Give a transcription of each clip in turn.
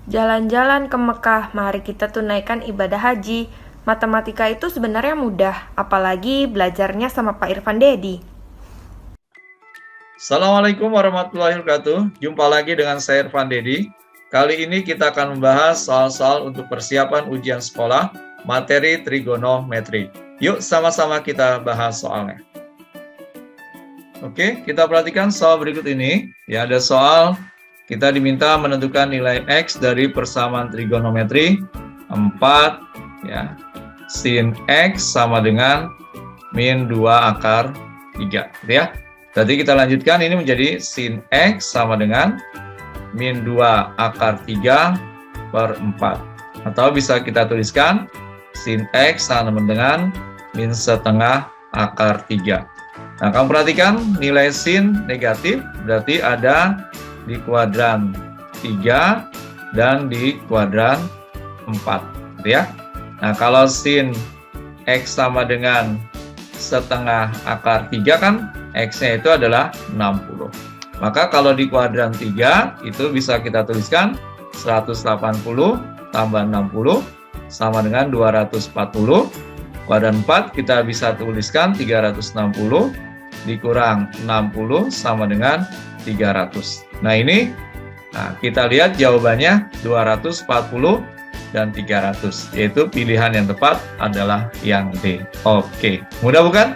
Jalan-jalan ke Mekah, mari kita tunaikan ibadah haji. Matematika itu sebenarnya mudah, apalagi belajarnya sama Pak Irfan Dedi. Assalamualaikum warahmatullahi wabarakatuh. Jumpa lagi dengan saya Irfan Dedi. Kali ini kita akan membahas soal-soal untuk persiapan ujian sekolah materi trigonometri. Yuk sama-sama kita bahas soalnya. Oke, kita perhatikan soal berikut ini. Ya, ada soal kita diminta menentukan nilai X dari persamaan trigonometri 4 ya. Sin X sama dengan min 2 akar 3 gitu ya. Jadi kita lanjutkan, ini menjadi sin X sama dengan min 2 akar 3 per 4. Atau bisa kita tuliskan sin X sama dengan min setengah akar 3. Nah, kamu perhatikan nilai sin negatif, berarti ada di kuadran 3 dan di kuadran 4. Gitu ya. Nah, kalau sin X sama dengan setengah akar 3 kan X-nya itu adalah 60. Maka kalau di kuadran 3 itu bisa kita tuliskan 180 tambah 60 sama dengan 240. Kuadran 4 kita bisa tuliskan 360 dikurang 60 sama dengan 300. Nah ini kita lihat jawabannya 240 dan 300, yaitu pilihan yang tepat adalah yang D. Oke, mudah bukan?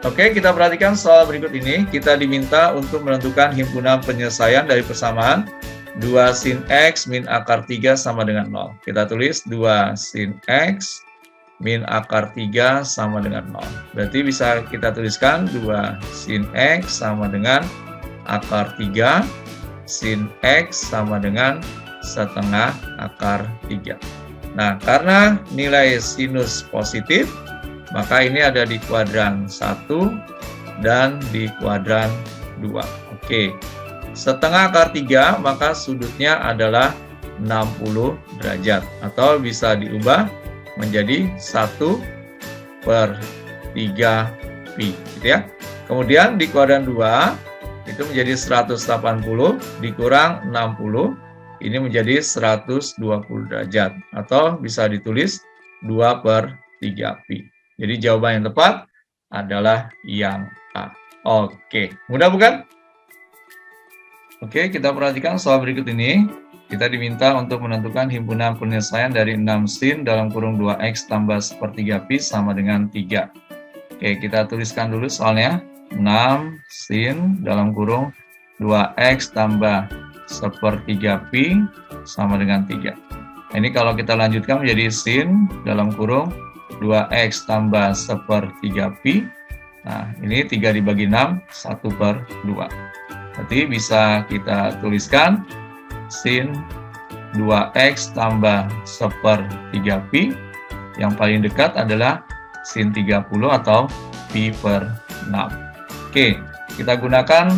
Oke, kita perhatikan soal berikut ini. Kita diminta untuk menentukan himpunan penyelesaian dari persamaan 2 sin X min akar 3 sama dengan 0. Kita tulis 2 sin X min akar 3 sama dengan 0. Berarti bisa kita tuliskan 2 sin X sama dengan akar 3, sin X sama dengan setengah akar 3. Nah, karena nilai sinus positif, maka ini ada di kuadran 1 dan di kuadran 2. Oke, setengah akar 3, maka sudutnya adalah 60 derajat. Atau bisa diubah menjadi 1/3 pi, gitu ya. Kemudian di kuadran 2 itu menjadi 180 dikurang 60, ini menjadi 120 derajat. Atau bisa ditulis 2/3 pi. Jadi jawaban yang tepat adalah yang A. Oke, mudah bukan? Oke, kita perhatikan soal berikut ini. Kita diminta untuk menentukan himpunan penyelesaian dari 6 sin dalam kurung 2x tambah 1/3 pi sama dengan 3. Oke, kita tuliskan dulu soalnya. 6 sin dalam kurung 2x tambah 1/3 pi sama dengan 3. Ini kalau kita lanjutkan menjadi sin dalam kurung 2x tambah 1/3 pi. Nah, ini 3 dibagi 6, 1/2. Berarti bisa kita tuliskan sin 2x tambah 1/3 pi. Yang paling dekat adalah sin 30 atau pi per 6. Oke, kita gunakan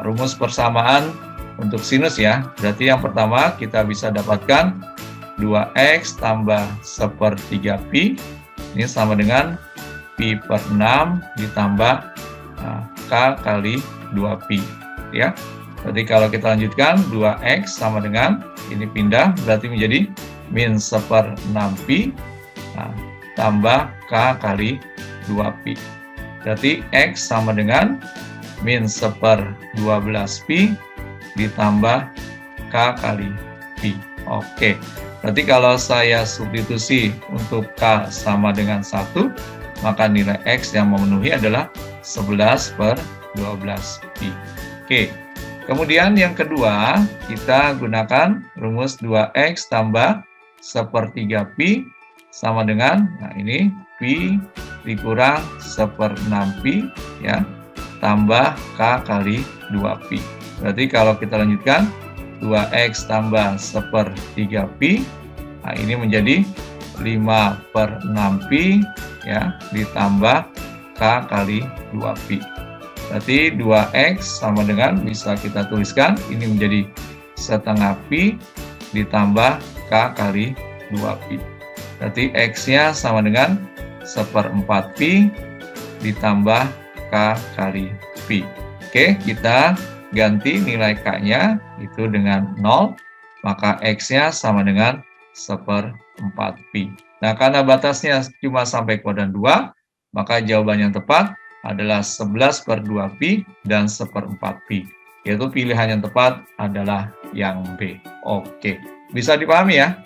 rumus persamaan untuk sinus ya. Berarti yang pertama kita bisa dapatkan 2x tambah 1/3 pi. Ini sama dengan pi per 6 ditambah k kali 2 pi. Ya. Berarti kalau kita lanjutkan 2x sama dengan, ini pindah berarti menjadi min 1/6 pi tambah k kali 2 pi. Berarti x sama dengan min 1/12 pi ditambah k kali pi. Oke, berarti kalau saya substitusi untuk k sama dengan 1, maka nilai x yang memenuhi adalah 11/12 pi. Oke, kemudian yang kedua, kita gunakan rumus 2x tambah 1/3 pi sama dengan, nah ini pi dikurang 1/6 pi ya, tambah k kali 2 pi. Berarti kalau kita lanjutkan 2x tambah 1/3 pi, nah ini menjadi 5/6 pi ya, ditambah k kali 2 pi. Berarti 2x sama dengan, bisa kita tuliskan, ini menjadi setengah pi ditambah k kali 2 pi. Berarti x-nya sama dengan 1/4 pi ditambah k kali pi. Oke, kita ganti nilai k-nya itu dengan 0. maka X-nya sama dengan 1/4 pi. Nah, karena batasnya cuma sampai kuadran 2, maka jawaban yang tepat adalah 11/2 pi dan 1/4 pi. Yaitu pilihan yang tepat adalah yang B. Oke, bisa dipahami ya?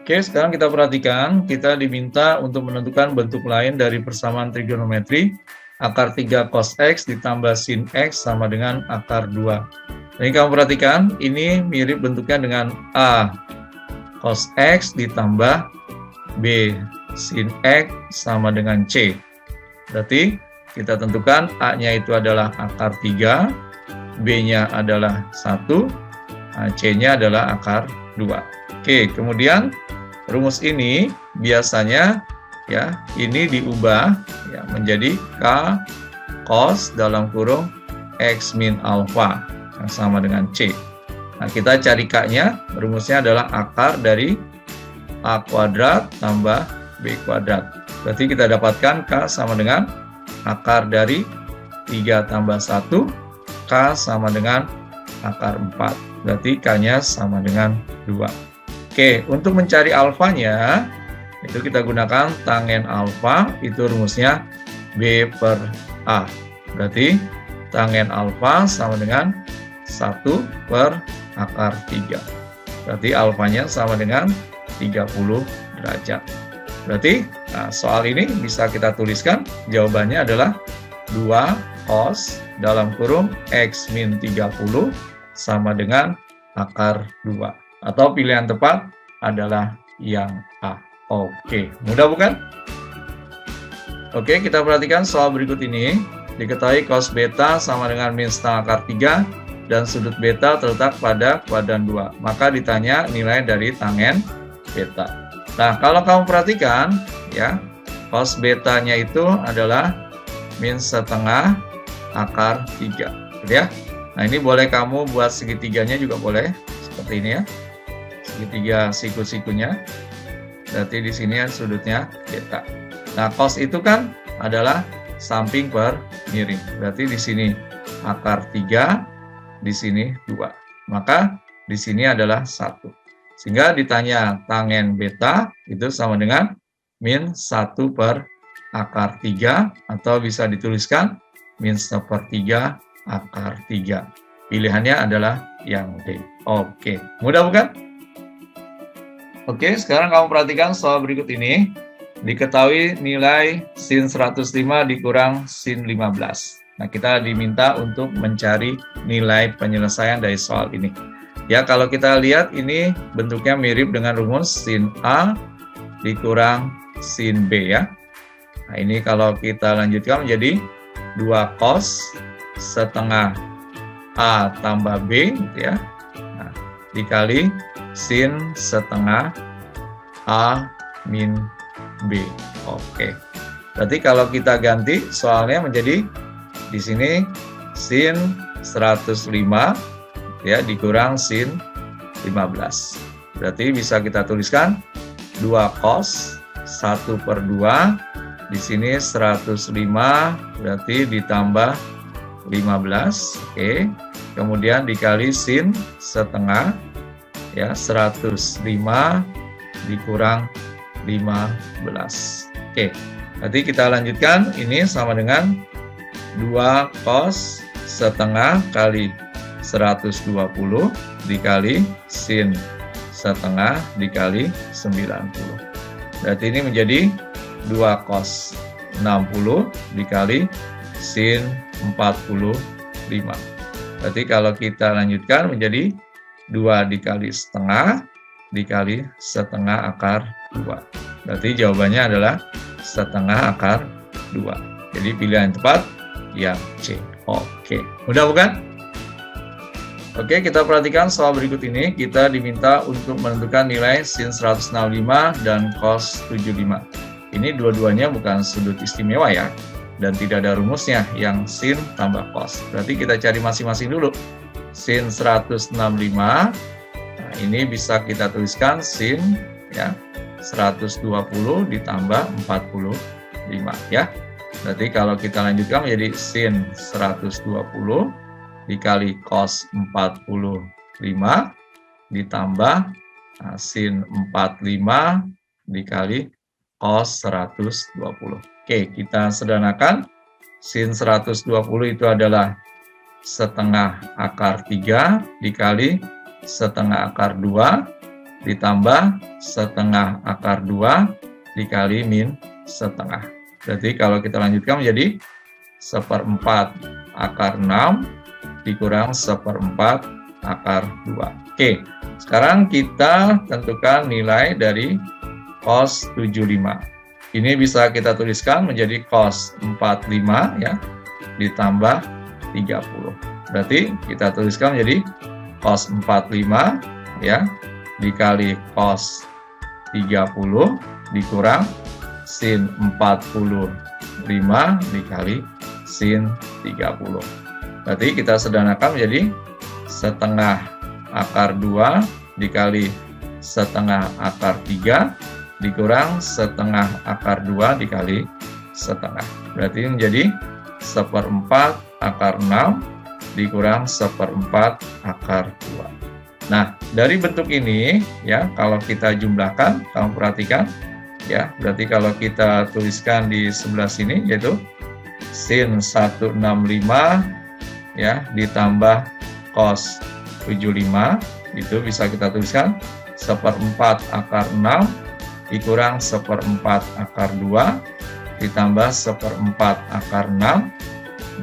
Oke, sekarang kita perhatikan, kita diminta untuk menentukan bentuk lain dari persamaan trigonometri. Akar 3 cos X ditambah sin X sama dengan akar 2. Ini kamu perhatikan, ini mirip bentuknya dengan A cos X ditambah B sin X sama dengan C. Berarti kita tentukan A-nya itu adalah akar 3, B-nya adalah 1, C-nya adalah akar 2. Oke, kemudian rumus ini biasanya ya ini diubah ya menjadi K cos dalam kurung X min alfa yang sama dengan C. Nah, kita cari K-nya, rumusnya adalah akar dari A kuadrat tambah B kuadrat. Berarti kita dapatkan K sama dengan akar dari 3 tambah 1, K sama dengan akar 4. Berarti K-nya sama dengan 2. Oke, untuk mencari alfanya, itu kita gunakan tangen alfa, itu rumusnya B per A. Berarti tangen alfa sama dengan 1 per akar 3. Berarti alfanya sama dengan 30 derajat. Berarti soal ini bisa kita tuliskan, jawabannya adalah 2 cos dalam kurung X min 30 sama dengan akar 2. Atau pilihan tepat adalah yang A. Oke, mudah bukan? Oke, kita perhatikan soal berikut ini. Diketahui cos beta sama dengan min setengah akar 3 dan sudut beta terletak pada kuadran 2. Maka ditanya nilai dari tangen beta. Nah, kalau kamu perhatikan, ya, cos betanya itu adalah min setengah akar 3. Gitu ya. Nah, ini boleh kamu buat segitiganya juga boleh. Seperti ini ya. Segitiga siku-sikunya. Berarti di sini sudutnya beta. Nah, cos itu kan adalah samping per miring. Berarti di sini akar 3, di sini 2. Maka di sini adalah 1. Sehingga ditanya tangen beta itu sama dengan min 1 per akar 3 atau bisa dituliskan min 1/3 akar 3. Pilihannya adalah yang D. Oke, mudah bukan? Oke, sekarang kamu perhatikan soal berikut ini. Diketahui nilai sin 105 dikurang sin 15. Nah, kita diminta untuk mencari nilai penyelesaian dari soal ini. Ya, kalau kita lihat ini bentuknya mirip dengan rumus sin A dikurang sin B ya. Nah, ini kalau kita lanjutkan menjadi 2 cos setengah A tambah B gitu ya. Nah, dikali sin setengah A min B. Oke. Berarti kalau kita ganti soalnya menjadi di sini sin 105 ya dikurang sin 15. Berarti bisa kita tuliskan 2 cos 1/2 di sini 105 berarti ditambah 15. Oke. Kemudian dikali sin setengah ya 105 dikurang 15. Oke. Berarti kita lanjutkan ini sama dengan 2 cos setengah kali 120 dikali sin setengah dikali 90. Berarti ini menjadi 2 cos 60 dikali sin 45. Berarti kalau kita lanjutkan menjadi 2 dikali setengah dikali setengah akar 2. Berarti jawabannya adalah setengah akar 2. Jadi pilihan yang tepat yang C. Oke, mudah bukan? Oke, kita perhatikan soal berikut ini. Kita diminta untuk menentukan nilai sin 165 dan cos 75. Ini dua-duanya bukan sudut istimewa ya, dan tidak ada rumusnya yang sin tambah cos. Berarti kita cari masing-masing dulu. Sin 165, nah ini bisa kita tuliskan sin ya 120 ditambah 45 ya. Berarti kalau kita lanjutkan menjadi sin 120 dikali cos 45 ditambah sin 45 dikali cos 120. Oke, kita sederhanakan. Sin 120 itu adalah setengah akar 3 dikali setengah akar 2 ditambah setengah akar 2 dikali min setengah. Berarti kalau kita lanjutkan menjadi 1/4 akar 6 dikurang 1/4 akar 2. Oke, sekarang kita tentukan nilai dari cos 75. Ini bisa kita tuliskan menjadi cos 45 ya, ditambah 30. Berarti kita tuliskan menjadi cos 45 ya, dikali cos 30 dikurang sin 45 dikali sin 30. Berarti kita sederhanakan menjadi setengah akar 2 dikali setengah akar 3 dikurang setengah akar 2 dikali setengah. Berarti menjadi 1/4 akar 6 dikurang 1/4 akar 2. Nah, dari bentuk ini ya, kalau kita jumlahkan, kamu perhatikan ya, berarti kalau kita tuliskan di sebelah sini yaitu sin 165 ya ditambah cos 75, itu bisa kita tuliskan 1/4 akar 6 dikurang 1/4 akar 2 ditambah 1/4 akar 6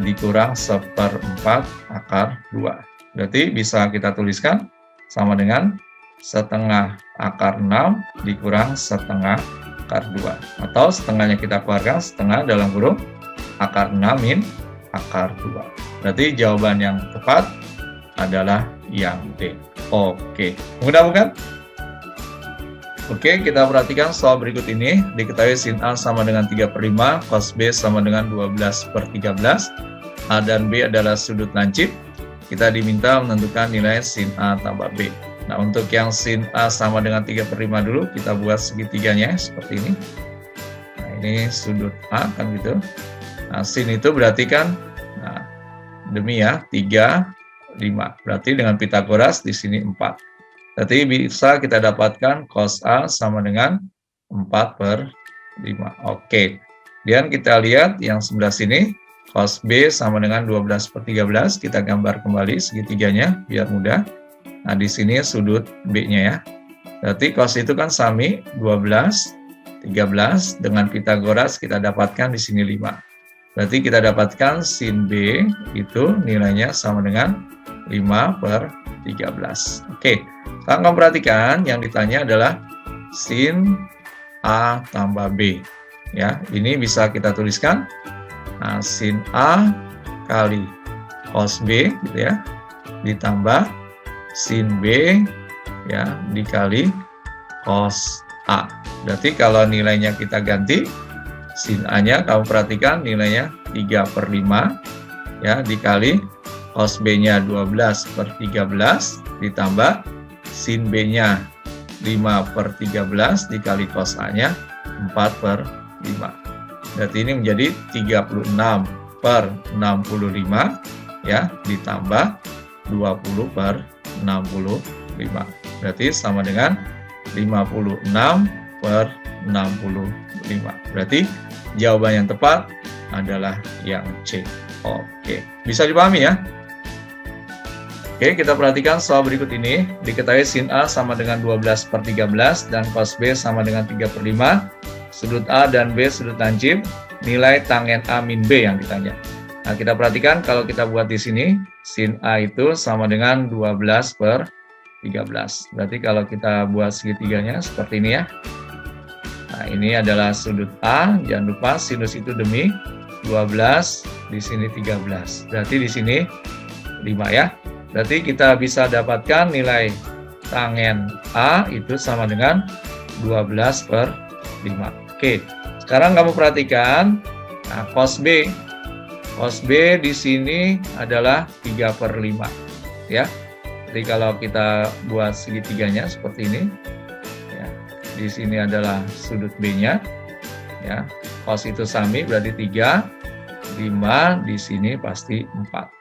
dikurang 1/4 akar 2. Berarti bisa kita tuliskan sama dengan setengah akar 6 dikurang setengah akar 2. Atau setengahnya kita keluarkan, setengah dalam kurung akar 6 min akar 2. Berarti jawaban yang tepat adalah yang D. Oke, mudah bukan? Oke, kita perhatikan soal berikut ini. Diketahui sin A sama dengan 3/5, cos B sama dengan 12/13. A dan B adalah sudut lancip. Kita diminta menentukan nilai sin A tambah B. Nah, untuk yang sin A sama dengan 3/5 dulu, kita buat segitiganya seperti ini. Nah, ini sudut A kan gitu. Nah, sin itu berarti kan, nah, demi ya, 3, 5. Berarti dengan Pitagoras di sini 4. Berarti bisa kita dapatkan cos A sama dengan 4/5. Oke. Kemudian kita lihat yang sebelah sini, cos B sama dengan 12/13. Kita gambar kembali segitiganya biar mudah. Nah, di sini sudut B-nya ya. Berarti cos itu kan sami 12, 13. Dengan Pitagoras kita dapatkan di sini 5. Berarti kita dapatkan sin B itu nilainya sama dengan 5/13. Oke. Sekarang kamu perhatikan yang ditanya adalah sin A tambah B. Ya, ini bisa kita tuliskan sin A kali cos B gitu ya, ditambah sin B ya dikali cos A. Berarti kalau nilainya kita ganti, sin A-nya kamu perhatikan nilainya 3/5 ya dikali cos B-nya 12/13 ditambah sin B-nya 5/13 dikali cos A-nya 4/5. Berarti ini menjadi 36/65 ya ditambah 20/65. Berarti sama dengan 56/65. Berarti jawaban yang tepat adalah yang C. Oke, bisa dipahami ya? Oke, kita perhatikan soal berikut ini. Diketahui sin A sama dengan 12/13 dan cos B sama dengan 3/5. Sudut A dan B sudut lancip. Nilai tangen A min B yang ditanya. Nah, kita perhatikan kalau kita buat di sini, sin A itu sama dengan 12/13. Berarti kalau kita buat segitiganya seperti ini ya. Nah, ini adalah sudut A. Jangan lupa sinus itu demi 12, di sini 13. Berarti di sini 5 ya. Berarti kita bisa dapatkan nilai tangen A itu sama dengan 12/5. Oke, sekarang kamu perhatikan, nah, cos B. Cos B di sini adalah 3/5. Ya. Jadi kalau kita buat segitiganya seperti ini, ya, di sini adalah sudut B-nya. Ya, cos itu sami berarti 3, 5, di sini pasti 4.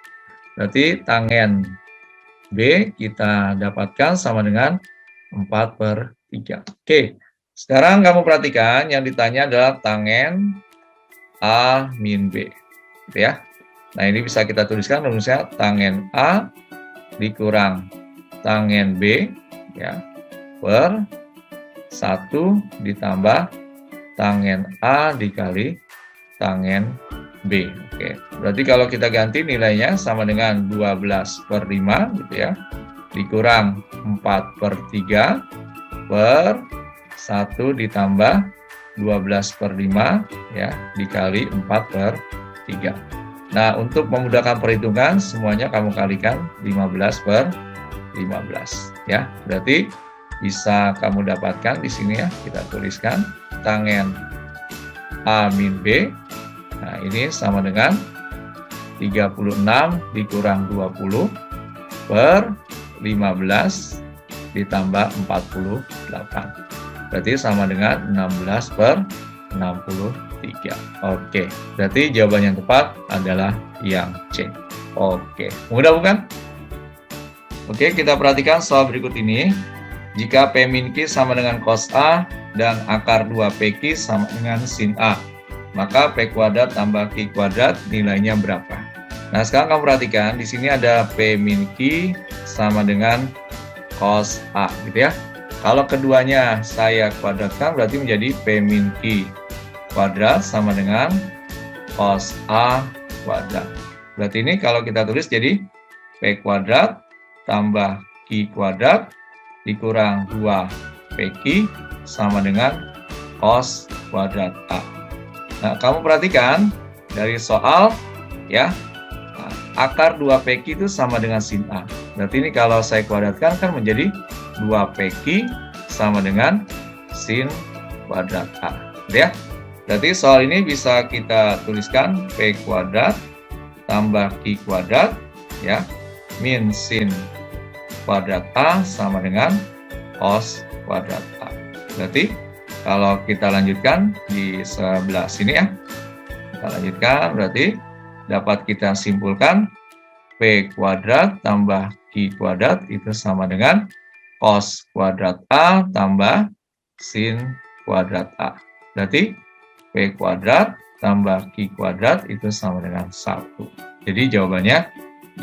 Berarti tangen B kita dapatkan sama dengan 4/3. Oke, sekarang kamu perhatikan yang ditanya adalah tangen A min B. Gitu ya. Nah, ini bisa kita tuliskan rumusnya tangen A dikurang tangen B ya, per 1 ditambah tangen A dikali tangen B. Oke, berarti kalau kita ganti nilainya sama dengan 12/5 gitu ya, dikurang 4/3 per 1 ditambah 12/5 ya, dikali 4/3. Nah, untuk memudahkan perhitungan, semuanya kamu kalikan 15/15 ya. Berarti bisa kamu dapatkan di sini ya, kita tuliskan tangen A min B. Nah, ini sama dengan 36 dikurang 20 per 15 ditambah 48. Berarti sama dengan 16/63. Oke, berarti jawaban yang tepat adalah yang C. Oke, mudah bukan? Oke, kita perhatikan soal berikut ini. Jika P min Q sama dengan cos A dan akar 2PQ sama dengan sin A, maka P kuadrat tambah Q kuadrat nilainya berapa? Nah, sekarang kamu perhatikan, di sini ada P min Q sama dengan cos A, gitu ya. Kalau keduanya saya kuadratkan, berarti menjadi P min Q kuadrat sama dengan cos A kuadrat. Berarti ini kalau kita tulis jadi P kuadrat tambah Q kuadrat dikurang 2PQ sama dengan cos kuadrat A. Nah, kamu perhatikan dari soal ya, akar 2PQ itu sama dengan sin A. Berarti ini kalau saya kuadratkan kan menjadi 2PQ sama dengan sin kuadrat A. Ya. Berarti soal ini bisa kita tuliskan P kuadrat tambah Q kuadrat ya, min sin kuadrat A sama dengan cos kuadrat A. Berarti kalau kita lanjutkan di sebelah sini ya, kita lanjutkan, berarti dapat kita simpulkan P kuadrat tambah Q kuadrat itu sama dengan cos kuadrat A tambah sin kuadrat A. Berarti P kuadrat tambah Q kuadrat itu sama dengan 1. Jadi jawabannya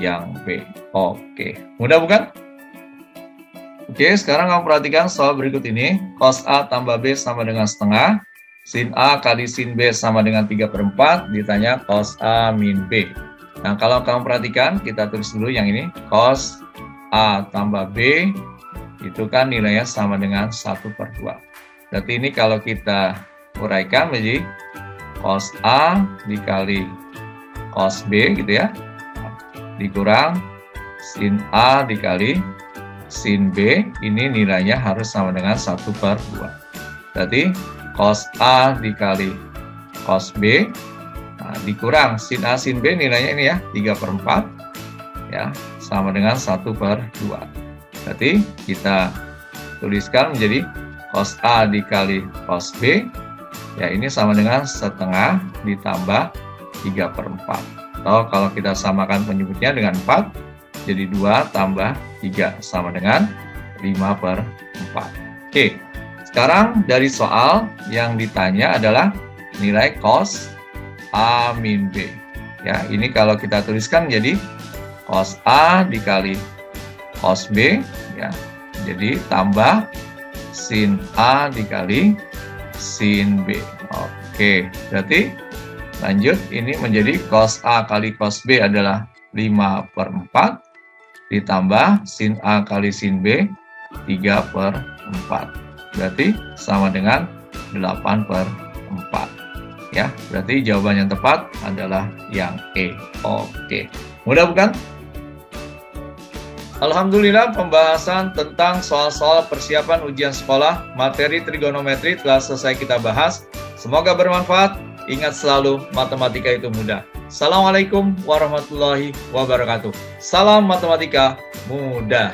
yang B. Oke, mudah bukan? Oke, sekarang kamu perhatikan soal berikut ini. Cos A tambah B sama dengan setengah. Sin A kali sin B sama dengan 3/4. Ditanya cos A min B. Nah, kalau kamu perhatikan, kita tulis dulu yang ini. Cos A tambah B, itu kan nilainya sama dengan 1/2. Berarti ini kalau kita uraikan menjadi cos A dikali cos B, gitu ya. Dikurang sin A dikali sin B, ini nilainya harus sama dengan 1/2. Berarti cos A dikali cos B, nah, dikurang sin A sin B nilainya ini ya, 3/4 ya, sama dengan 1/2. Berarti kita tuliskan menjadi cos A dikali cos B, ya ini sama dengan setengah ditambah 3/4. Atau kalau kita samakan penyebutnya dengan 4, jadi 2 tambah 3 sama dengan 5/4. Oke, sekarang dari soal yang ditanya adalah nilai cos A min B. Ya, ini kalau kita tuliskan jadi cos A dikali cos B, ya, jadi tambah sin A dikali sin B. Oke, berarti lanjut ini menjadi cos A kali cos B adalah 5/4 ditambah sin A kali sin B 3/4. Berarti sama dengan 8/4. Ya, berarti jawaban yang tepat adalah yang E. Oke, mudah bukan? Alhamdulillah, pembahasan tentang soal-soal persiapan ujian sekolah materi trigonometri telah selesai kita bahas. Semoga bermanfaat. Ingat selalu, matematika itu mudah. Assalamualaikum warahmatullahi wabarakatuh. Salam matematika mudah.